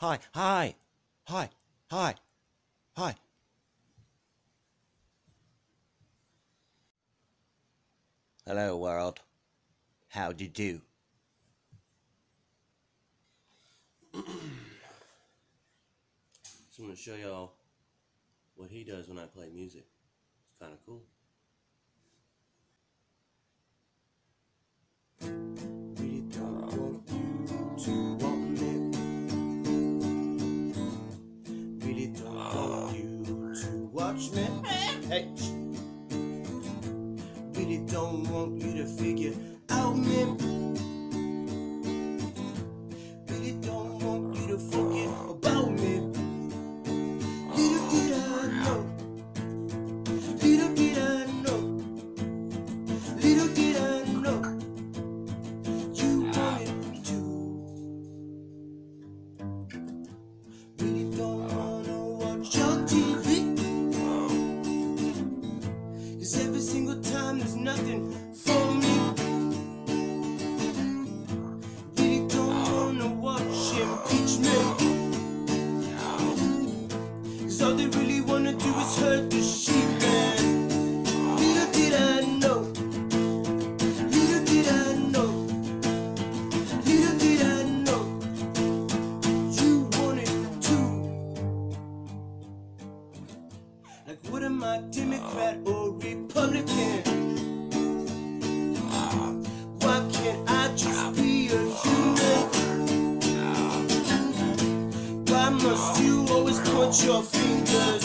Hi, hi, hi, hi, hi. Hello, world. How do you do? So I'm going to show y'all what he does when I play music. It's kind of cool. Really don't want you to want me. Really don't want you to watch me. Hey. Really don't want you to figure out me. Really don't want you to forget about me. Little did I know. Little did I know. Little did I know. You wanted to. Really don't wanna watch your TV. 'Cause every single time there's nothing for me. Really don't wanna watch impeach me. 'Cause all they really wanna do is hurt the sheep, man. Little did I know. Little did I know. Little did I know. You wanted to. Like, what am I, Democrat or Republican? Why can't I just be a human? Why must you always point your fingers?